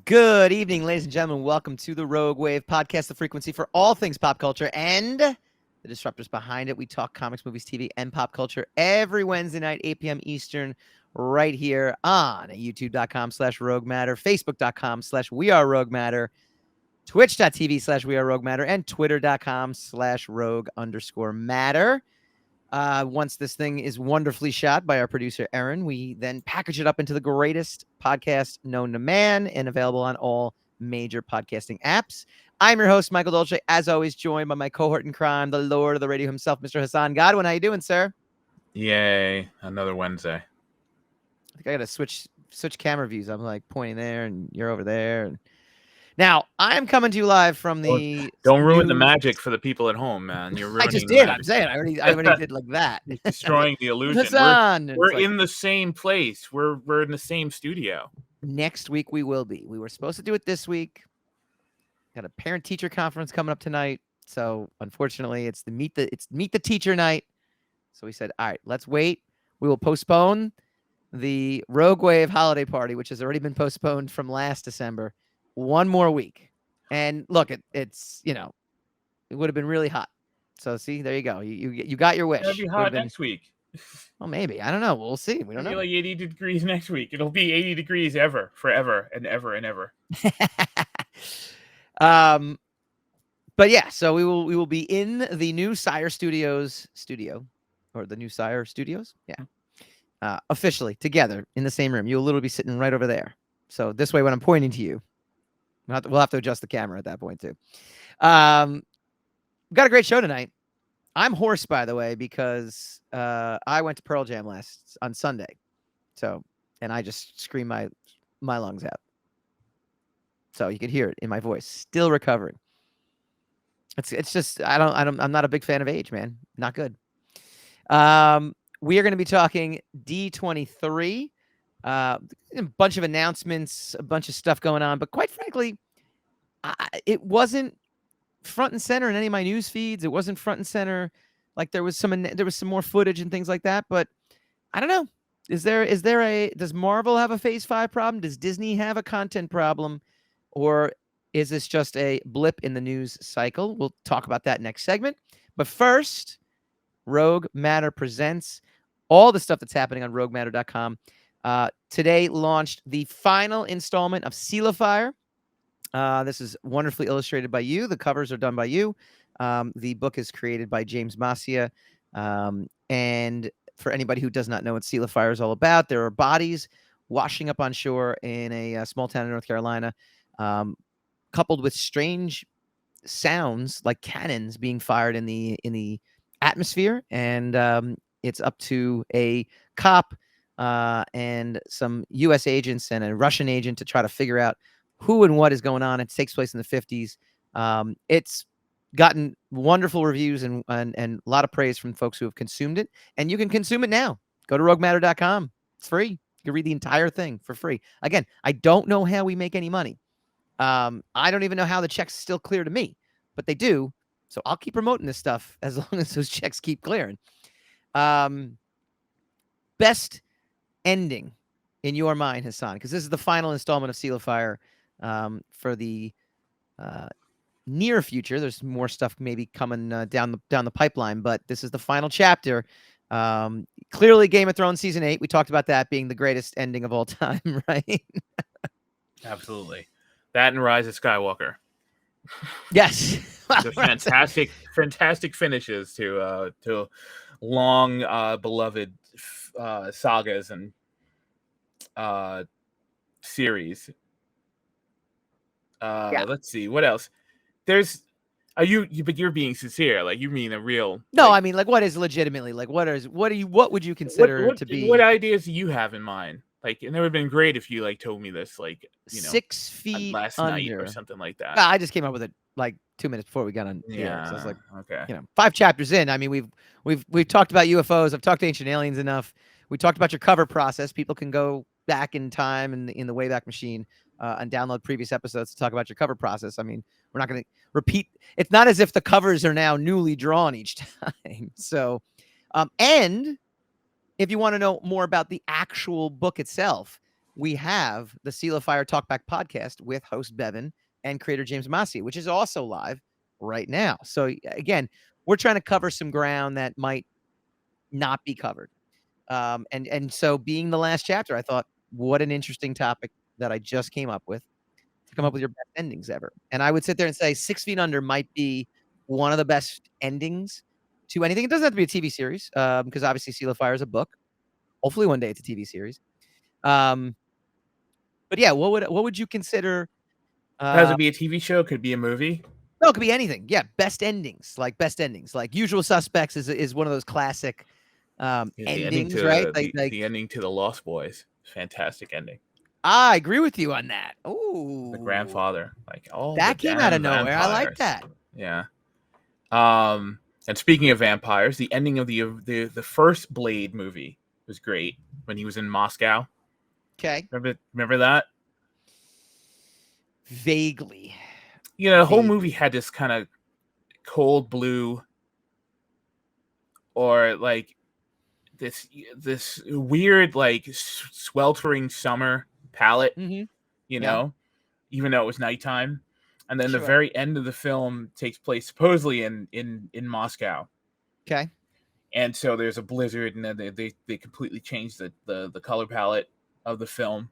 Good evening, ladies and gentlemen. Welcome to the Rogue Wave podcast, the frequency for all things pop culture and the disruptors behind it. We talk comics, movies, TV, and pop culture every Wednesday night, 8 p.m. Eastern, right here on youtube.com/Rogue Matter, facebook.com/We Are Rogue Matter, twitch.tv/We Are Rogue Matter, and twitter.com/Rogue_Matter. Once this thing is wonderfully shot by our producer, Aaron, we then package it up into the greatest podcast known to man and available on all major podcasting apps. I'm your host, Michael Dolce, as always, joined by my cohort in crime, the Lord of the Radio himself, Mr. Hassan Godwin. How you doing, sir? Yay, another Wednesday. I think I got to switch camera views. I'm like pointing there and you're over there. And now, I'm coming to you live from the... Don't ruin the magic for the people at home, man. You're ruining I just the did. magic. I'm saying I already did like that. You're destroying the illusion. We're like, in the same place. We're in the same studio. Next week we will be. We were supposed to do it this week. Got a parent-teacher conference coming up tonight. So unfortunately, it's meet the teacher night. So we said, all right, let's wait. We will postpone the Rogue Wave holiday party, which has already been postponed from last December, one more week. And look, it's it would have been really hot. So see, there you go. You got your wish. It'll be hot next week. Well, maybe. I don't know. We'll see. We don't know. It'll be like 80 degrees next week. It'll be 80 degrees forever and ever. But yeah, so we will be in the new Sire Studios studio, or the new Sire Studios. Yeah. Officially together in the same room. You'll literally be sitting right over there. So this way, when I'm pointing to you, we'll have to adjust the camera at that point too. We've got a great show tonight. I'm hoarse, by the way, because I went to Pearl Jam on Sunday. So, and I just screamed my lungs out. So you could hear it in my voice. Still recovering. It's just I'm not a big fan of age, man. Not good. We are going to be talking D23. A bunch of announcements, a bunch of stuff going on, but quite frankly, it wasn't front and center in any of my news feeds. It wasn't front and center. Like there was some more footage and things like that, but I don't know. Does Marvel have a Phase 5 problem? Does Disney have a content problem? Or is this just a blip in the news cycle? We'll talk about that next segment. But first, Rogue Matter presents all the stuff that's happening on roguematter.com. Today launched the final installment of Seila Fire. This is wonderfully illustrated by you. The covers are done by you. The book is created by James Masia. And for anybody who does not know what Seila Fire is all about, there are bodies washing up on shore in a small town in North Carolina, coupled with strange sounds like cannons being fired in the atmosphere. And it's up to a cop and some U.S. agents and a Russian agent to try to figure out who and what is going on. It takes place in the 50s. It's gotten wonderful reviews and a lot of praise from folks who have consumed it. And you can consume it now. Go to roguematter.com. It's free. You can read the entire thing for free. Again, I don't know how we make any money. I don't even know how the checks still clear to me, but they do. So I'll keep promoting this stuff as long as those checks keep clearing. Best ending in your mind, Hassan, because this is the final installment of Seila Fire for the near future. There's more stuff maybe coming down the pipeline, but this is the final chapter. Clearly, Game of Thrones season 8. We talked about that being the greatest ending of all time, right? Absolutely. That and Rise of Skywalker. Yes. The fantastic finishes to long beloved sagas and series. Let's see what else. But you're being sincere. Like you mean a real. No, I mean like what is legitimately like what would you consider to be? What ideas do you have in mind? Like, and it would have been great if you like told me this, like 6 feet last under. night or something like that. I just came up with it like 2 minutes before we got on. Yeah, so I was like, okay. 5 chapters in. I mean, we've talked about UFOs. I've talked to Ancient Aliens enough. We talked about your cover process. People can go back in time in the Wayback Machine and download previous episodes to talk about your cover process. I mean, we're not going to repeat. It's not as if the covers are now newly drawn each time. So, and if you want to know more about the actual book itself, we have the Seila Fire Talkback podcast with host Bevan and creator James Massey, which is also live right now. So again, we're trying to cover some ground that might not be covered. And so being the last chapter, I thought, what an interesting topic that I just came up with to come up with your best endings ever. And I would sit there and say 6 Feet Under might be one of the best endings to anything. It doesn't have to be a TV series, because obviously Seila Fire is a book. Hopefully one day it's a TV series. But yeah, what would you consider? Has it be a TV show? Could be a movie. No, it could be anything. Yeah, best endings. Like Usual Suspects is one of those classic endings, right? The ending to The Lost Boys. Fantastic ending. I agree with you on that. Oh, the grandfather, like that came out of nowhere. Vampires. I like that. Yeah. And speaking of vampires, the ending of the first Blade movie was great when he was in Moscow. Okay. Remember that? Vaguely. You know, the whole movie had this kind of cold blue, or like this weird, like sweltering summer palette. You know, even though it was nighttime. And then the very end of the film takes place supposedly in Moscow. Okay. And so there's a blizzard, and then they completely changed the color palette of the film.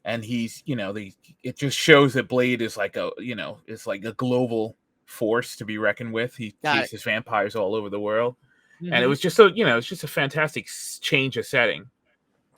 And he's, you know, it just shows that Blade is like it's like a global force to be reckoned with. He chases vampires all over the world. And it was just it's just a fantastic change of setting.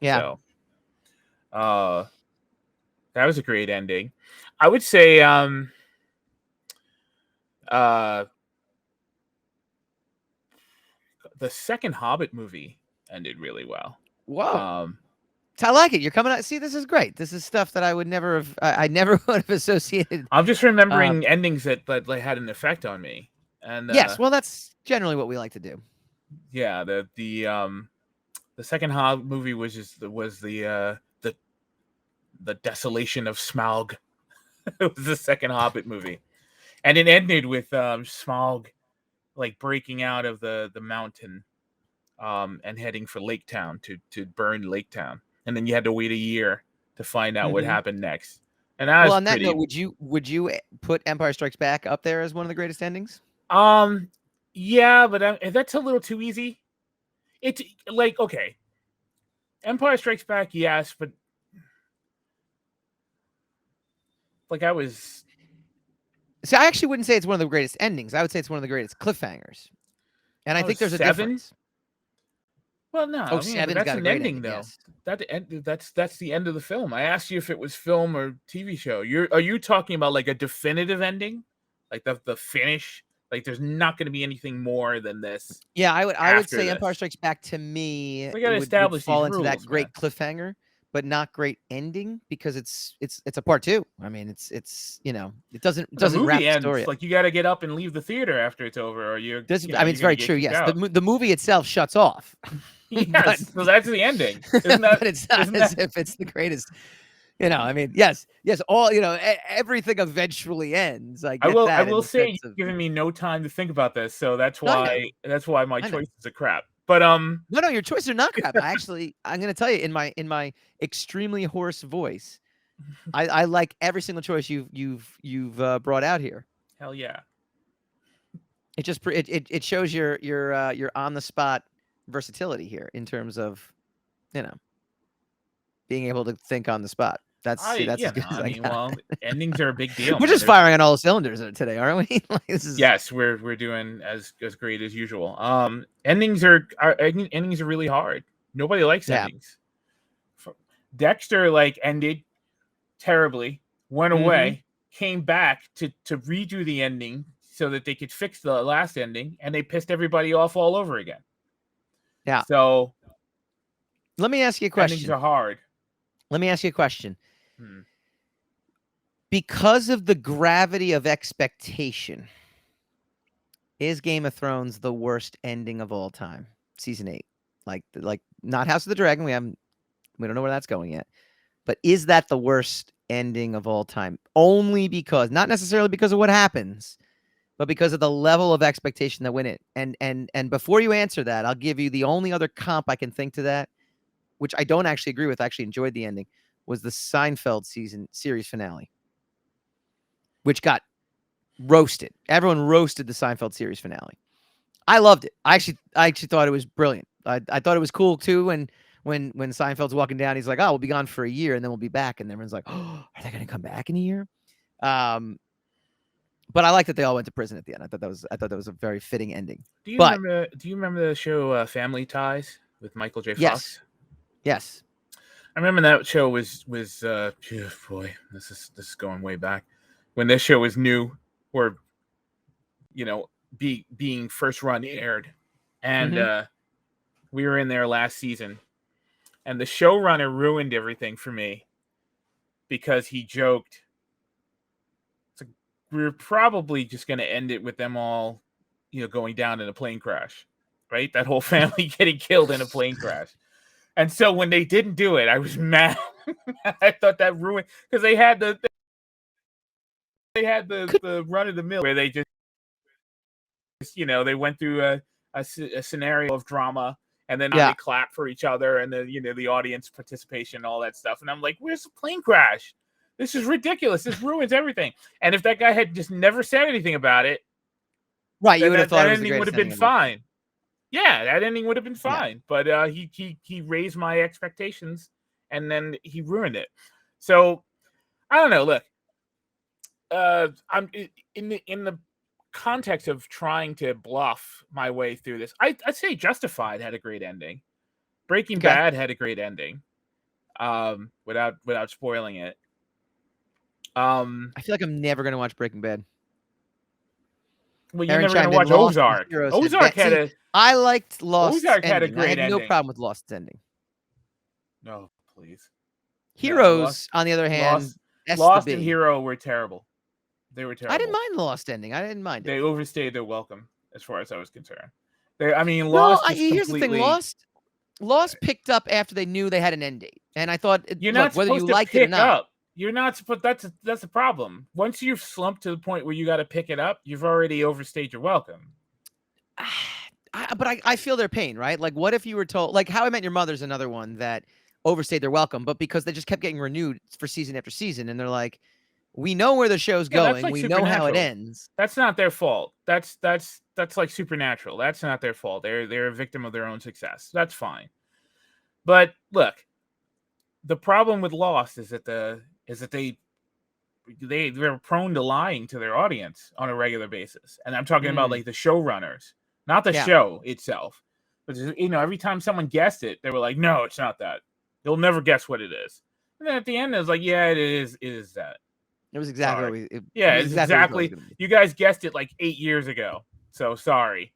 Yeah. So, that was a great ending. I would say, the second Hobbit movie ended really well. Whoa. I like it. You're coming out. See, this is great. This is stuff that I would never have. I never would have associated. I'm just remembering endings that had an effect on me. And yes, well, that's generally what we like to do. Yeah, the second Hobbit movie was the desolation of Smaug. It was the second Hobbit movie, and it ended with Smaug like breaking out of the mountain, and heading for Lake Town to burn Lake Town. And then you had to wait a year to find out what happened next. And that on that note, would you put Empire Strikes Back up there as one of the greatest endings? Yeah, but that's a little too easy. It's like, okay, Empire Strikes Back, yes, but like I actually wouldn't say it's one of the greatest endings. I would say it's one of the greatest cliffhangers. And I think there's a difference. Well, no. That's an ending, though. Yes. That's the end of the film. I asked you if it was film or TV show. Are you talking about like a definitive ending, like the finish? Like there's not going to be anything more than this. Yeah, I would say Empire Strikes Back to me would fall into that great cliffhanger, but not great ending, because it's a part 2. I mean, it's it doesn't wrap the story up. Like you got to get up and leave the theater after it's over, or you're. I mean, it's very true. Yes, the movie itself shuts off. Yes, so that's the ending. Isn't that? But it's not as if it's the greatest. I mean, yes, all everything eventually ends. I will say you've given me no time to think about this, so that's why my choices are crap. But no, your choices are not crap. I'm going to tell you in my extremely hoarse voice, I like every single choice you've brought out here. Hell yeah! It just it shows your on the spot versatility here in terms of being able to think on the spot. That's as good as I got. Well, endings are a big deal. We're just firing on all cylinders today, aren't we? Yes, we're doing as great as usual. Endings are really hard. Nobody likes endings. Dexter ended terribly, went away, came back to redo the ending so that they could fix the last ending, and they pissed everybody off all over again. Yeah. So let me ask you a question. Endings are hard. Let me ask you a question. Because of the gravity of expectation, is Game of Thrones the worst ending of all time? Season 8. Like not House of the Dragon. We don't know where that's going yet. But is that the worst ending of all time? Only because, not necessarily because of what happens, but because of the level of expectation that went in. And before you answer that, I'll give you the only other comp I can think to that which I don't actually agree with, I actually enjoyed the ending, was the Seinfeld series finale, which got roasted. Everyone roasted the Seinfeld series finale. I loved it. I actually thought it was brilliant. I thought it was cool too when Seinfeld's walking down, he's like, "Oh, we'll be gone for a year and then we'll be back," and everyone's like, "Oh, are they going to come back in a year?" But I like that they all went to prison at the end. I thought that was a very fitting ending. Do you remember the show Family Ties with Michael J. Fox? Yes. I remember that show was boy, this is going way back when this show was new, or being first run aired, and we were in there last season, and the showrunner ruined everything for me because he joked, we're probably just going to end it with them all, going down in a plane crash, right? That whole family getting killed in a plane crash. And so when they didn't do it, I was mad. I thought that ruined, because they had the run of the mill where they just, they went through a scenario of drama, and then they clap for each other, and the audience participation and all that stuff. And I'm like, where's the plane crash? This is ridiculous. This ruins everything. And if that guy had just never said anything about it, right, you would have thought that ending would have been fine. Yeah, that ending would have been fine. Yeah. But he raised my expectations, and then he ruined it. So I don't know. Look, I'm in the context of trying to bluff my way through this. I'd say Justified had a great ending. Breaking Bad had a great ending. Without spoiling it. I feel like I'm never going to watch Breaking Bad. Well, you're never going to watch Ozark. Ozark had a... I liked Lost's Ozark ending. had a great ending. I had no problem with Lost's ending. No, please. Heroes, on the other hand... Lost and Hero were terrible. They were terrible. I didn't mind the Lost ending. I didn't mind it. They overstayed their welcome, as far as I was concerned. Lost was here's completely... the thing. Lost picked up after they knew they had an end date. And I thought, you're not whether you supposed to liked pick it or not... up. You're not supposed. That's the problem. Once you've slumped to the point where you got to pick it up, you've already overstayed your welcome. But I feel their pain, right? Like, what if you were told, like, How I Met Your Mother's another one that overstayed their welcome, but because they just kept getting renewed for season after season, and they're like, we know where the show's going, like we know how it ends. That's not their fault. That's like Supernatural. That's not their fault. They're a victim of their own success. That's fine. But look, the problem with Lost is that they're prone to lying to their audience on a regular basis. And I'm talking about like the showrunners, not the show itself. But every time someone guessed it, they were like, no, it's not that. You'll never guess what it is. And then at the end, it was like, yeah, it is that. It was exactly it's exactly. You guys guessed it like 8 years ago. So sorry.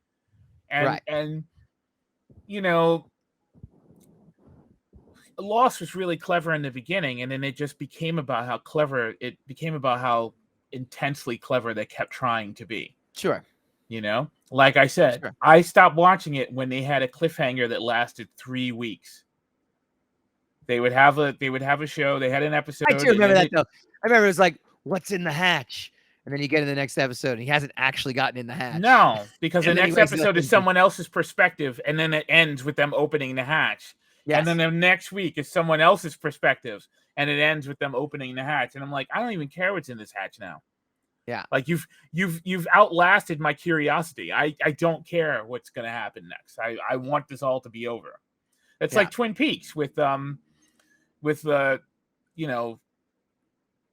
And Lost was really clever in the beginning, and then it just became about how intensely clever they kept trying to be. Sure. Like I said, I stopped watching it when they had a cliffhanger that lasted 3 weeks. They would have a show. They had an episode. I do remember that, though. I remember it was like, what's in the hatch? And then you get in the next episode, and he hasn't actually gotten in the hatch. No, because the next episode is someone else's perspective, and then it ends with them opening the hatch. Yes. And then the next week is someone else's perspective, and it ends with them opening the hatch. And I'm like, I don't even care what's in this hatch now. Yeah. Like you've outlasted my curiosity. I don't care what's going to happen next. I want this all to be over. It's like Twin Peaks with what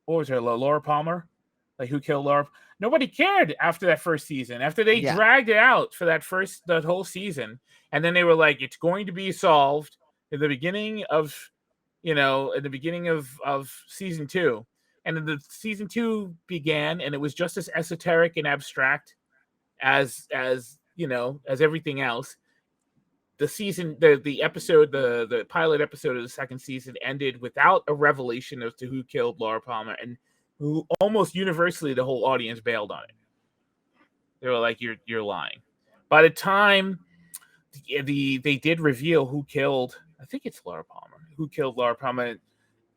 was her, Laura Palmer? Like, who killed Laura? Nobody cared after that first season. After they dragged it out for that whole season, and then they were like, it's going to be solved at the beginning of season 2. And then the season 2 began, and it was just as esoteric and abstract as everything else. The pilot episode of the second season ended without a revelation as to who killed Laura Palmer, and who almost universally the whole audience bailed on it. They were like, you're lying. By the time they did reveal who killed, I think it's Laura Palmer, who killed Laura Palmer.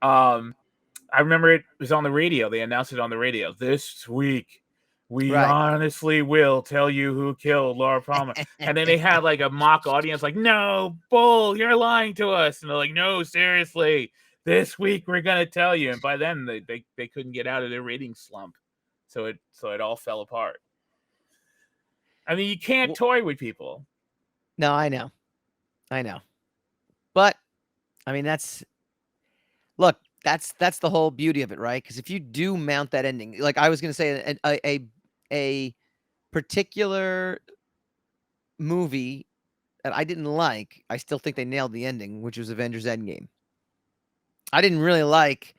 I remember it was on the radio. They announced it on the radio this week. We Right. honestly will tell you who killed Laura Palmer. And then they had like a mock audience like, no, bull, you're lying to us. And they're like, no, seriously, this week we're going to tell you. And by then they couldn't get out of their rating slump. So it all fell apart. I mean, you can't toy with people. No, I know. But I mean, that's the whole beauty of it, right? Because if you do mount that ending, like I was going to say, a particular movie that I didn't like, I still think they nailed the ending, which was Avengers Endgame. I didn't really like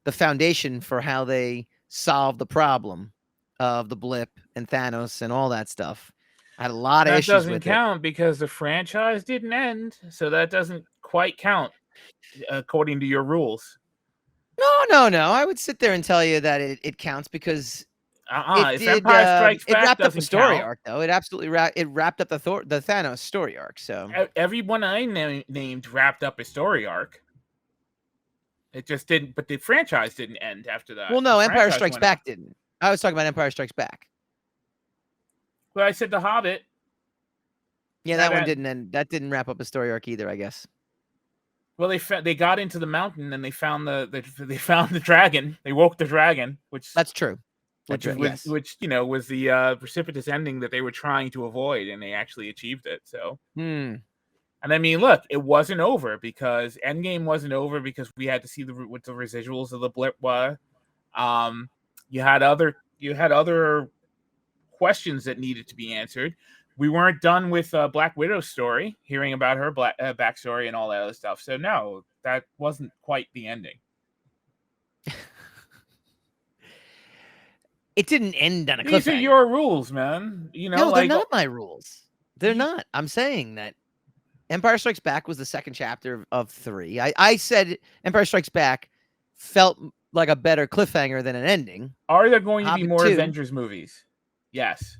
the foundation for how they solved the problem of the blip and Thanos and all that stuff. I had a lot of issues with it. That doesn't count because the franchise didn't end, so that doesn't quite count according to your rules. No. I would sit there and tell you that it counts because if Empire Strikes Back it wrapped up the story count. arc, though. It absolutely wrapped up the Thanos story arc. So everyone I named wrapped up a story arc. It just didn't, but the franchise didn't end after that. Well, no, Empire Strikes Back didn't. I was talking about Empire Strikes Back. Well, I said The Hobbit. Yeah, that one didn't end. That didn't wrap up a story arc either, I guess. Well, they got into the mountain and they found the dragon. They woke the dragon, which that's true. Which was the precipitous ending that they were trying to avoid, and they actually achieved it. So, and I mean, look, it wasn't over because Endgame wasn't over because we had to see what the residuals of the blip were. You had other questions that needed to be answered. We weren't done with Black Widow's story, hearing about her backstory and all that other stuff. So no, that wasn't quite the ending. It didn't end on a cliffhanger. These are your rules, man. No, they're not my rules. They're not. I'm saying that Empire Strikes Back was the second chapter of 3. I said Empire Strikes Back felt like a better cliffhanger than an ending. Are there going to be more Avengers movies? Yes.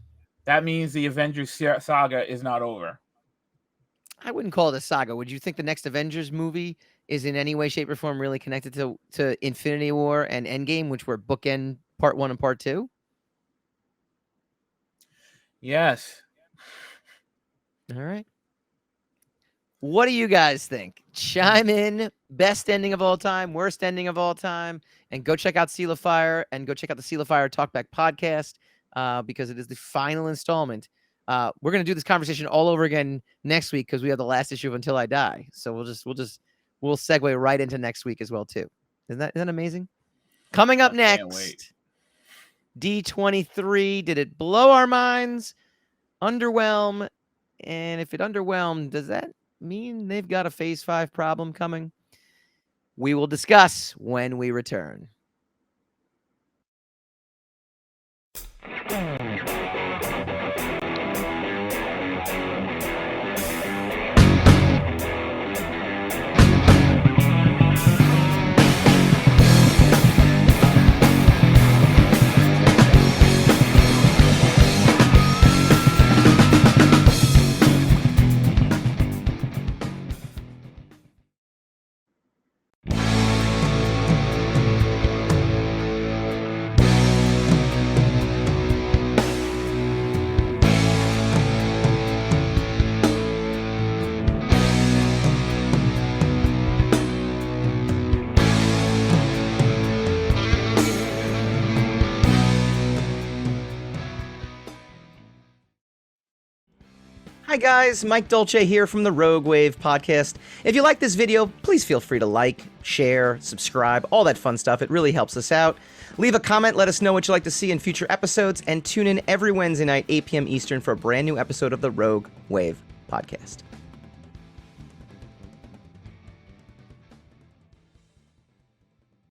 That means the Avengers saga is not over. I wouldn't call it a saga. Would you think the next Avengers movie is in any way, shape, or form really connected to Infinity War and Endgame, which were bookend Part 1 and Part 2? Yes. All right. What do you guys think? Chime in. Best ending of all time, worst ending of all time, and go check out Seila Fire and go check out the Seila Fire Talkback podcast because it is the final installment. We're gonna do this conversation all over again next week because we have the last issue of Until I Die. So we'll segue right into next week as well too. Isn't that amazing? Coming up next, D23. Did it blow our minds? Underwhelm? And if it underwhelmed, does that mean they've got a Phase 5 problem coming? We will discuss when we return. Hi guys, Mike Dolce here from the Rogue Wav podcast. If you like this video, please feel free to like, share, subscribe, all that fun stuff. It really helps us out. Leave a comment, let us know what you'd like to see in future episodes, and tune in every Wednesday night, 8 p.m. Eastern for a brand new episode of the Rogue Wav podcast.